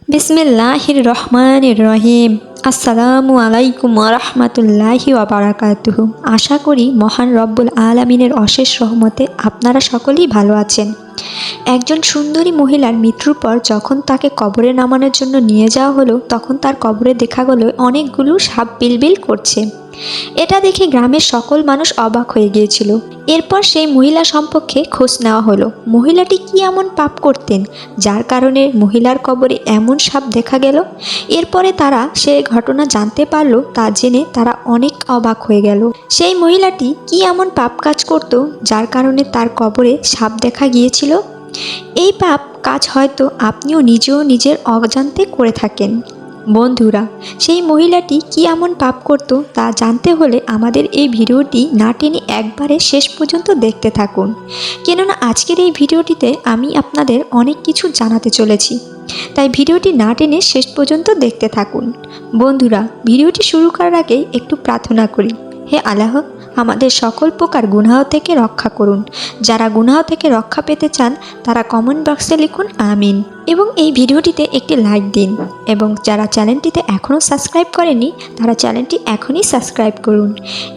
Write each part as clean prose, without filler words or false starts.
বিসমিল্লাহির রহমানির রহিম। আসসালামু আলাইকুম ওয়া রাহমাতুল্লাহি ওয়া বারাকাতুহু। আশা করি মহান রব্বুল আলামিনের অশেষ রহমতে আপনারা সকলেই ভালো আছেন। একজন সুন্দরী মহিলার মৃত্যুর পর যখন তাকে কবরে নামানোর জন্য নিয়ে যাওয়া হলো, তখন তার কবরে দেখা গেল অনেকগুলো সাপ বিলবিল করছে। এটা দেখে গ্রামের সকল মানুষ অবাক হয়ে গিয়েছিল। এরপর সেই মহিলা সম্পর্কে খোঁজ নেওয়া হলো। মহিলাটি কি এমন পাপ করতেন যার কারণে মহিলার কবরে এমন সাপ দেখা গেল? এরপরে তারা সেই ঘটনা জানতে পারলো। তা জেনে তারা অনেক অবাক হয়ে গেল। সেই মহিলাটি কি এমন পাপ কাজ করত যার কারণে তার কবরে সাপ দেখা গিয়েছিল? এই পাপ কাজ হয়তো আপনিও নিজের অজান্তে করে থাকেন। বন্ধুরা, সেই মহিলাটি কি এমন পাপ করত তা জানতে হলে আমাদের এই ভিডিওটি না টেনে একবারে শেষ পর্যন্ত দেখতে থাকুন। কেননা আজকের এই ভিডিওটিতে আমি আপনাদের অনেক কিছু জানাতে চলেছি, তাই ভিডিওটি না টেনে শেষ পর্যন্ত দেখতে থাকুন। বন্ধুরা, ভিডিওটি শুরু করার আগে একটু প্রার্থনা করি। হে আল্লাহ, আমাদের সকল প্রকার গুনাহ থেকে রক্ষা করুন। যারা গুনাহ থেকে রক্ষা পেতে চান তারা কমেন্ট বক্সে লিখুন আমিন, এবং এই ভিডিওটিতে একটি লাইক দিন। এবং যারা চ্যানেলটিতে এখনও সাবস্ক্রাইব করেনি তারা চ্যানেলটি এখনই সাবস্ক্রাইব করুন।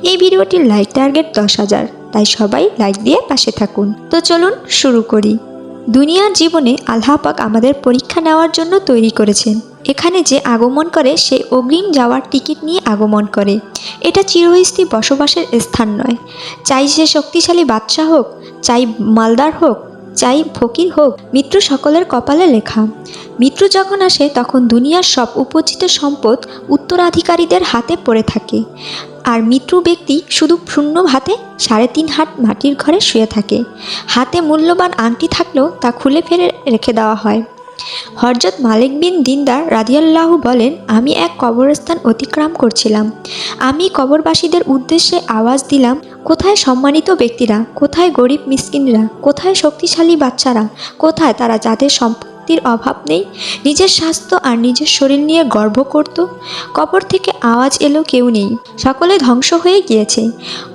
এই ভিডিওটির লাইক টার্গেট 10,000, তাই সবাই লাইক দিয়ে পাশে থাকুন। তো চলুন শুরু করি। দুনিয়ার জীবনে আল্লাহ পাক আমাদের পরীক্ষা নেওয়ার জন্য তৈরি করেছেন। এখানে যে আগমন করে সে অগ্রিম যাওয়ার টিকিট নিয়ে আগমন করে। এটা চিরস্থায়ী বসবাসের স্থান নয়। চাই সে শক্তিশালী বাদশা হোক, চাই মালদার হোক, চাই ফকির হোক, মৃত্যু সকলের কপালে লেখা। মৃত্যু যখন আসে তখন দুনিয়ার সব উপজিত সম্পদ উত্তরাধিকারীদের হাতে পড়ে থাকে, আর মৃত্যু ব্যক্তি শুধু শূন্য হাতে 3.5 হাত মাটির ঘরে শুয়ে থাকে। হাতে মূল্যবান আংটি থাকলেও তা খুলে ফেলে রেখে দেওয়া হয়। হযরত মালিক বিন দিনদার রাদিয়াল্লাহু বলেন, আমি এক কবরস্থান অতিক্রম করছিলাম। আমি কবরবাসীদের উদ্দেশ্যে আওয়াজ দিলাম, কোথায় সম্মানিত ব্যক্তিরা, কোথায় গরিব মিসকিনরা, কোথায় শক্তিশালী বাচ্চারা, কোথায় তারা যাদের সম্পত্তির অভাব নেই, নিজের স্বাস্থ্য আর নিজের শরীর নিয়ে গর্ব করত? কবর থেকে আওয়াজ এলো, কেউ নেই, সকলে ধ্বংস হয়ে গিয়েছে।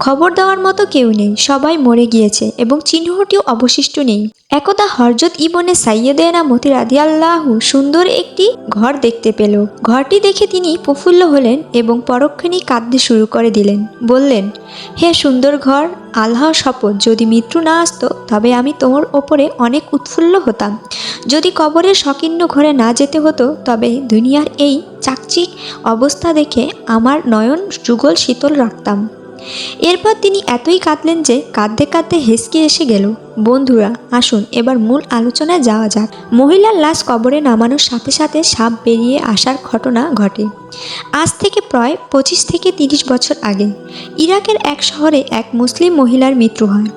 খবর দেওয়ার মতো কেউ নেই, সবাই মরে গিয়েছে এবং চিহ্নটিও অবশিষ্ট নেই। একদা হযরত ইবনে সাইয়্যিদানা মতি রাদিয়াল্লাহু সুন্দর একটি ঘর দেখতে পেল। ঘরটি দেখে তিনি প্রফুল্ল হলেন এবং পরক্ষণেই কাঁদতে শুরু করে দিলেন। বললেন, হে সুন্দর ঘর, আল্লাহর শপথ, যদি মৃত্যু না আসতো তবে আমি তোমার ওপরে অনেক উৎফুল্ল হতাম। যদি কবরের সংকীর্ণ ঘরে না যেতে হতো তবে দুনিয়ার এই চাকচিক অবস্থা দেখে আমার নয়ন যুগল শীতল রাখতাম। এরপর তিনি এতই কাঁদলেন যে কাঁদতে কাঁদতে হেসকে এসে গেল। বন্ধুরা, আসুন এবার মূল আলোচনায় যাওয়া যাক। মহিলার লাশ কবরে নামানোর সাথে সাথে সাপ বেরিয়ে আসার ঘটনা ঘটে। আজ থেকে প্রায় 25 থেকে 30 বছর আগে ইরাকের এক শহরে এক মুসলিম মহিলার মৃত্যু হয়।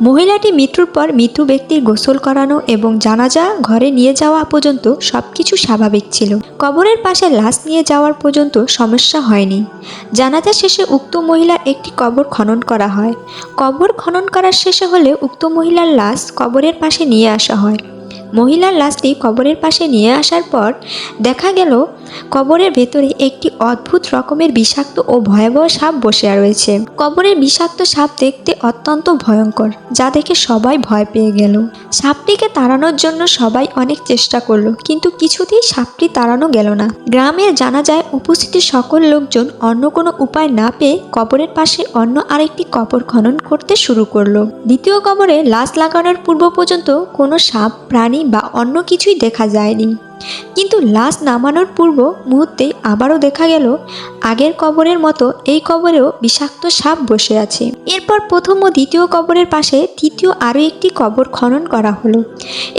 মহিলাটি মৃত্যুর পর মৃত ব্যক্তির গোসল করানো এবং জানাজা ঘরে নিয়ে যাওয়া পর্যন্ত সবকিছু স্বাভাবিক ছিল। কবরের পাশে লাশ নিয়ে যাওয়ার পর্যন্ত সমস্যা হয়নি। জানাজা শেষে উক্ত মহিলার একটি কবর খনন করা হয়। কবর খনন করার শেষে হলে উক্ত মহিলার লাশ কবরের পাশে নিয়ে আসা হয়। মহিলার লাশটি কবরের পাশে নিয়ে আসার পর দেখা গেল কবরের ভেতরে একটি অদ্ভুত রকমের বিষাক্ত ও ভয়াবহ সাপ বসে রয়েছে। কবরের বিষাক্ত সাপ দেখতে অত্যন্ত ভয়ঙ্কর, যা দেখে সবাই ভয় পেয়ে গেল। সাপটিকে তাড়ানোর জন্য সবাই অনেক চেষ্টা করলো, কিন্তু কিছুতেই সাপটি তাড়ানো গেল না। গ্রামের জানাজায় উপস্থিত সকল লোকজন অন্য কোনো উপায় না পেয়ে কবরের পাশে অন্য আরেকটি কবর খনন করতে শুরু করলো। দ্বিতীয় কবরে লাশ লাগানোর পূর্ব পর্যন্ত কোনো সাপ, প্রাণী বা অন্য কিছুই দেখা যায়নি। কিন্তু লাশ নামানোর পূর্ব মুহূর্তেই আবারও দেখা গেল আগের কবরের মতো এই কবরেও বিষাক্ত সাপ বসে আছে। এরপর প্রথম ও দ্বিতীয় কবরের পাশে তৃতীয় আরও একটি কবর খনন করা হলো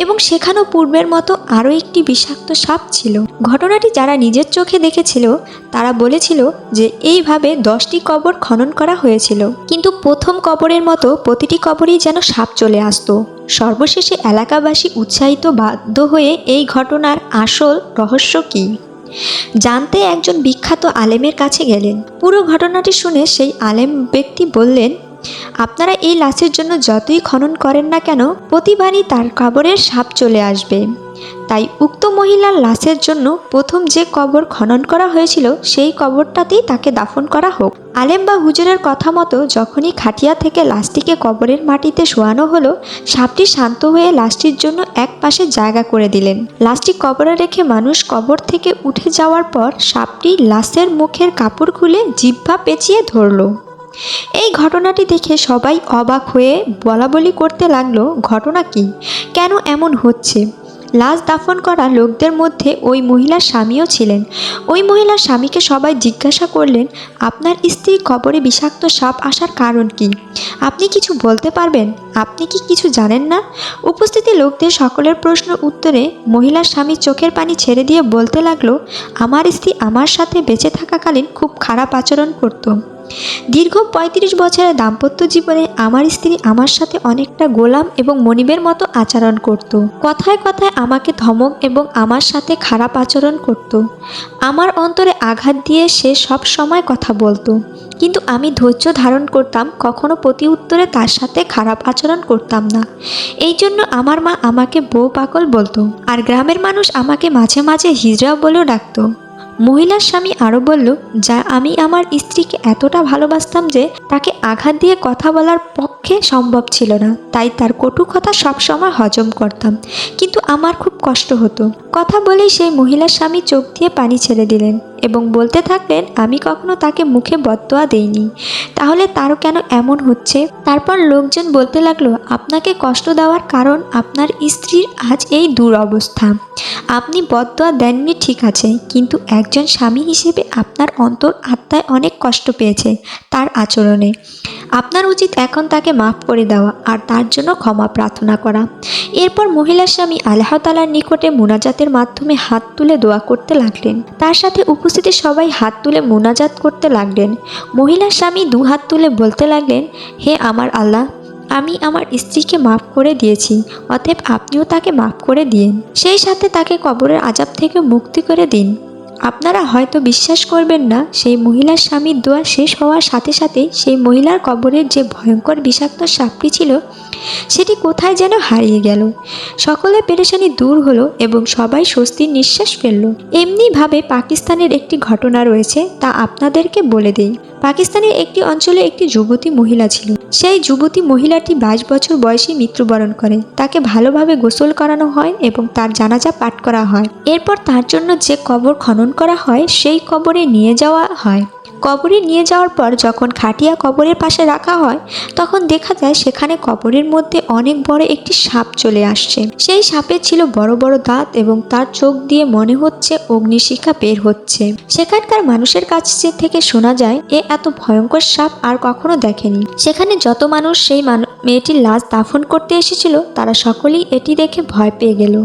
এবং সেখানেও পূর্বের মতো আরও একটি বিষাক্ত সাপ ছিল। ঘটনাটি যারা নিজের চোখে দেখেছিল তারা বলেছিল যে এইভাবে 10টি কবর খনন করা হয়েছিল, কিন্তু প্রথম কবরের মতো প্রতিটি কবরেই যেন সাপ চলে আসতো। সর্বশেষে এলাকাবাসী উৎসাহিত বাধ্য হয়ে এই ঘটনার আসল রহস্য কী জানতে একজন বিখ্যাত আলেমের কাছে গেলেন। পুরো ঘটনাটি শুনে সেই আলেম ব্যক্তি বললেন, আপনারা এই লাশের জন্য যতই খনন করেন না কেন প্রতিবারই তার কবরের সাপ চলে আসবে। তাই উক্ত মহিলার লাশের জন্য প্রথম যে কবর খনন করা হয়েছিল সেই কবরটাতেই তাকে দাফন করা হোক। আলেম বা হুজুরের কথা মতো যখনই খাটিয়া থেকে লাশটিকে কবরের মাটিতে শোয়ানো হলো, সাপটি শান্ত হয়ে লাশটির জন্য এক পাশে জায়গা করে দিলেন। লাশটি কবরে রেখে মানুষ কবর থেকে উঠে যাওয়ার পর সাপটি লাশের মুখের কাপড় খুলে জিহ্বা পেঁচিয়ে ধরল। এই ঘটনাটি দেখে সবাই অবাক হয়ে বলাবলি করতে লাগলো, ঘটনা কি, কেন এমন হচ্ছে। লাশ দাফন করা লোকদের মধ্যে ওই মহিলার স্বামীও ছিলেন। ওই মহিলার স্বামীকে সবাই জিজ্ঞাসা করলেন, আপনার স্ত্রীর কবরে বিষাক্ত সাপ আসার কারণ কি? আপনি কিছু বলতে পারবেন? আপনি কি কিছু জানেন না? উপস্থিত লোকদের সকলের প্রশ্নের উত্তরে মহিলার স্বামী চোখের পানি ছেড়ে দিয়ে বলতে লাগলো, আমার স্ত্রী আমার সাথে বেঁচে থাকাকালীন খুব খারাপ আচরণ করত। দীর্ঘ ৩৫ বছরের দাম্পত্য জীবনে আমার স্ত্রী আমার সাথে অনেকটা গোলাম এবং মনিবের মতো আচরণ করত। কথায় কথায় আমাকে ধমক এবং আমার সাথে খারাপ আচরণ করত। আমার অন্তরে আঘাত দিয়ে সে সব সময় কথা বলতো, কিন্তু আমি ধৈর্য ধারণ করতাম, কখনো প্রতি উত্তরে তার সাথে খারাপ আচরণ করতাম না। এই জন্য আমার মা আমাকে বউ পাগল বলতো, আর গ্রামের মানুষ আমাকে মাঝে মাঝে হিজড়া বলেও ডাকতো। মহিলার স্বামী আরও বলল, যা আমি আমার স্ত্রীকে এতটা ভালোবাসতাম যে তাকে আঘাত দিয়ে কথা বলার পক্ষে সম্ভব ছিল না, তাই তার কটু কথা সবসময় হজম করতাম, কিন্তু আমার খুব কষ্ট হতো। কথা বলেই সেই মহিলার স্বামী চোখ দিয়ে পানি ছেড়ে দিলেন এবং বলতে থাকলেন, আমি কখনো তাকে মুখে বদদোয়া দেইনি, তাহলে তারও কেন এমন হচ্ছে? তারপর লোকজন বলতে লাগলো, আপনাকে কষ্ট দেওয়ার কারণ আপনার স্ত্রীর আজ এই দুরবস্থা। আপনি বদদোয়া দেননি ঠিক আছে, কিন্তু একজন স্বামী হিসেবে আপনার অন্তর আত্মায় অনেক কষ্ট পেয়েছে তার আচরণে। আপনার উচিত এখন তাকে মাফ করে দেওয়া আর তার জন্য ক্ষমা প্রার্থনা করা। এরপর মহিলার স্বামী আল্লাহ তাআলার নিকটে মুনাজাতের মাধ্যমে হাত তুলে দোয়া করতে লাগলেন। তার সাথে উপস্থিত সবাই হাত তুলে মুনাজাত করতে লাগলেন। মহিলার স্বামী দু হাত তুলে বলতে লাগলেন, হে আমার আল্লাহ, আমি আমার স্ত্রীকে মাফ করে দিয়েছি, অতএব আপনিও তাকে মাফ করে দিন, সেই সাথে তাকে কবরের আযাব থেকে মুক্তি করে দিন। আপনারা হয়তো বিশ্বাস করবেন না, সেই মহিলার স্বামীর দোয়া শেষ হওয়ার সাথে সাথে সেই মহিলার কবরের যে ভয়ঙ্কর বিষাক্ত সাপটি ছিল সেটি কোথায় যেন হারিয়ে গেল। সকলের পেরেশানি দূর হলো এবং সবাই স্বস্তির নিঃশ্বাস ফেলল। এমনিভাবে পাকিস্তানের একটি ঘটনা রয়েছে, তা আপনাদেরকে বলে দেই। পাকিস্তানের একটি অঞ্চলে একটি যুবতী মহিলা ছিল। সেই যুবতী মহিলাটি 22 বছর বয়সে মৃত্যুবরণ করে। তাকে ভালোভাবে গোসল করানো হয় এবং তার জানাজা পাঠ করা হয়। এরপর তার জন্য যে কবর খনন করা হয় সেই কবরে নিয়ে যাওয়া হয়। কবরে নিয়ে যাওয়ার পর যখন খাটিয়া কবরের পাশে রাখা হয়, তখন দেখা যায় সেখানে কবরের মধ্যে অনেক বড় একটি সাপ চলে আসছে। সেই সাপের ছিল বড় বড় দাঁত এবং তার চোখ দিয়ে মনে হচ্ছে অগ্নিশিখা বের হচ্ছে। সেখানকার মানুষের কাছ থেকে শোনা যায়, এ এত ভয়ঙ্কর সাপ আর কখনো দেখেনি। সেখানে যত মানুষ সেই মেয়েটির লাশ দাফন করতে এসেছিল তারা সকলেই এটি দেখে ভয় পেয়ে গেল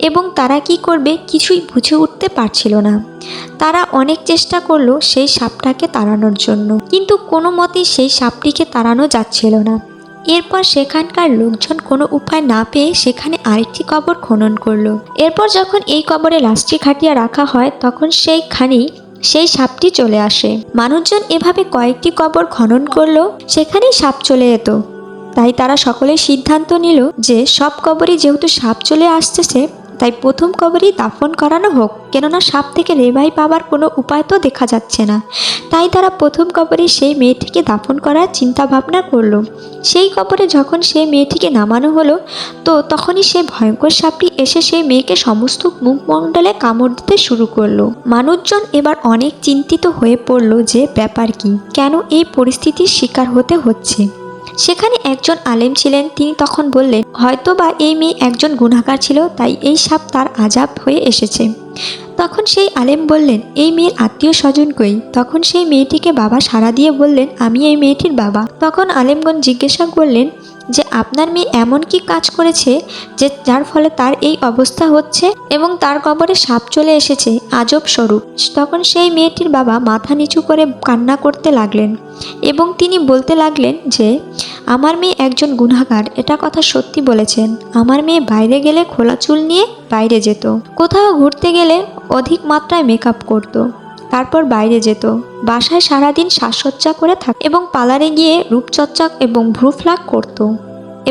এবং তারা কি করবে কিছুই বুঝে উঠতে পারছিল না। তারা অনেক চেষ্টা করলো সেই সাপটাকে তাড়ানোর জন্য, কিন্তু কোনো মতেই সেই সাপটিকে তাড়ানো যাচ্ছিল না। এরপর সেখানকার লোকজন কোনো উপায় না পেয়ে সেখানে আরেকটি কবর খনন করলো। এরপর যখন এই কবরে লাশটি খাটিয়ে রাখা হয়, তখন সেই সাপটি চলে আসে। মানুষজন এভাবে কয়েকটি কবর খনন করলো, সেখানেই সাপ চলে যেত। তাই তারা সকলে সিদ্ধান্ত নিল যে সব কবরই যেহেতু সাপ চলে আসতেছে, তাই প্রথম কবরেই দাফন করানো হোক, কেননা সাপ থেকে রেহাই পাবার কোনো উপায় তো দেখা যাচ্ছে না। তাই তারা প্রথম কবরে সেই মেয়েটিকে দাফন করার চিন্তা ভাবনা করলো। সেই কবরে যখন সেই মেয়েটিকে নামানো হলো, তো তখনই সেই ভয়ঙ্কর সাপটি এসে সেই মেয়েকে সমস্ত মুখমণ্ডলে কামড় দিতে শুরু করলো। মানুষজন এবার অনেক চিন্তিত হয়ে পড়লো যে ব্যাপার কি, কেন এই পরিস্থিতির শিকার হতে হচ্ছে। সেখানে একজন আলেম ছিলেন, তিনি তখন বললেন, হয়তোবা এই মেয়ে একজন গুনাহগার ছিল, তাই এই সাপ তার আযাব হয়ে এসেছে। তখন সেই আলেম বললেন, এই মেয়ের আত্মীয় স্বজন কই? তখন সেই মেয়েটিকে বাবা সাড়া দিয়ে বললেন, আমি এই মেয়েটির বাবা। তখন আলেমগণ জিজ্ঞাসা করলেন যে আপনার মেয়ে এমন কি কাজ করেছে যে যার ফলে তার এই অবস্থা হচ্ছে এবং তার কবরে সাপ চলে এসেছে আজব স্বরূপ। তখন সেই মেয়েটির বাবা মাথা নিচু করে কান্না করতে লাগলেন এবং তিনি বলতে লাগলেন যে আমার মেয়ে একজন গুনাহগার, এটা কথা সত্যি বলেছেন। আমার মেয়ে বাইরে গেলে খোলা চুল নিয়ে বাইরে যেত, কোথাও ঘুরতে গেলে অধিক মাত্রায় মেকআপ করত, তারপর বাইরে যেত, বাসায় সারাদিন সাজসজ্জা করে থাকত এবং পার্লারে গিয়ে রূপচর্চা এবং ভ্রু প্লাক করত,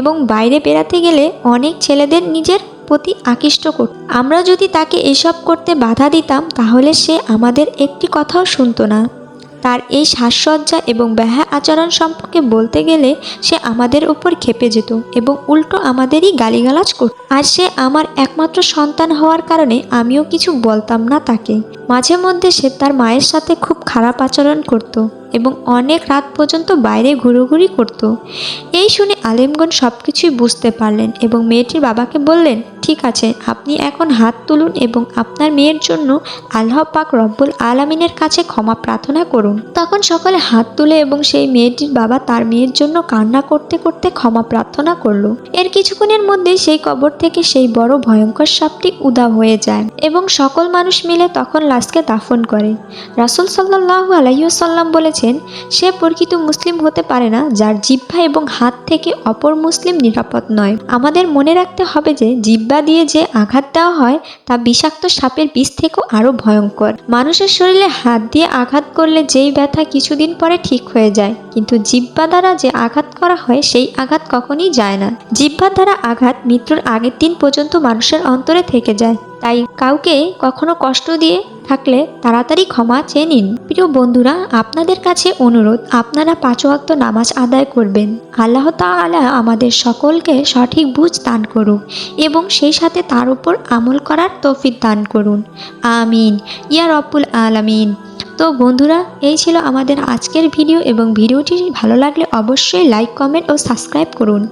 এবং বাইরে বেড়াতে গেলে অনেক ছেলেদের নিজের প্রতি আকৃষ্ট করত। আমরা যদি তাকে এসব করতে বাধা দিতাম তাহলে সে আমাদের একটি কথাও শুনতো না। তার এই সাজসজ্জা এবং বেহা আচরণ সম্পর্কে বলতে গেলে সে আমাদের উপর ক্ষেপে যেত এবং উল্টো আমাদেরই গালিগালাজ করত। আর সে আমার একমাত্র সন্তান হওয়ার কারণে আমিও কিছু বলতাম না তাকে। মাঝে মধ্যে সে তার মায়ের সাথে খুব খারাপ আচরণ করত এবং অনেক রাত পর্যন্ত বাইরে ঘুরোঘুরি করত। এই শুনে আলেমগণ সব কিছুই বুঝতে পারলেন এবং মেয়েটির বাবাকে বললেন, ঠিক আছে, আপনি এখন হাত তুলুন এবং আপনার মেয়ের জন্য আল্লাহ পাক রব্বুল আলামিনের কাছে ক্ষমা প্রার্থনা করুন। তখন সকলে হাত তুলে এবং সেই মেয়েটির বাবা তার মেয়ের জন্য কান্না করতে করতে ক্ষমা প্রার্থনা করলো। এর কিছুক্ষণের মধ্যে সেই কবর থেকে সেই বড় ভয়ঙ্কর সাপটি উধাও হয়ে যায় এবং সকল মানুষ মিলে তখন লাশকে দাফন করে। রাসূল সাল্লাল্লাহু আলাইহি ওয়াসাল্লাম বলেছেন, সে প্রকৃত মুসলিম হতে পারে না যার জিহ্বা এবং হাত থেকে অপর মুসলিম নিরাপদ নয়। আমাদের মনে রাখতে হবে যে জিহ্বা দিয়ে যে আঘাত দেওয়া হয় তা বিষাক্ত সাপের বিষ থেকেও আরো ভয়ঙ্কর। মানুষের শরীরে হাত দিয়ে আঘাত করলে যেই ব্যথা কিছুদিন পরে ঠিক হয়ে যায়, কিন্তু জিহ্বা দ্বারা যে আঘাত করা হয় সেই আঘাত কখনই যায় না। জিহ্বার দ্বারা আঘাত মৃত্যুর আগের দিন পর্যন্ত মানুষের অন্তরে থেকে যায়। তাই কাউকে কখনো কষ্ট দিয়ে থাকলে তাড়াতাড়ি ক্ষমা চেয়ে নিন। প্রিয় বন্ধুরা, আপনাদের কাছে অনুরোধ, আপনারা 5 ওয়াক্ত নামাজ আদায় করবেন। আল্লাহ তাআলা আমাদের সকলকে সঠিক বুঝ দান করুক এবং সেই সাথে তার উপর আমল করার তৌফিক দান করুন। আমিন ইয়া রব্বুল আলামিন। তো বন্ধুরা, এই ছিল আমাদের আজকের ভিডিও এবং ভিডিওটি ভালো লাগলে অবশ্যই লাইক, কমেন্ট ও সাবস্ক্রাইব করুন।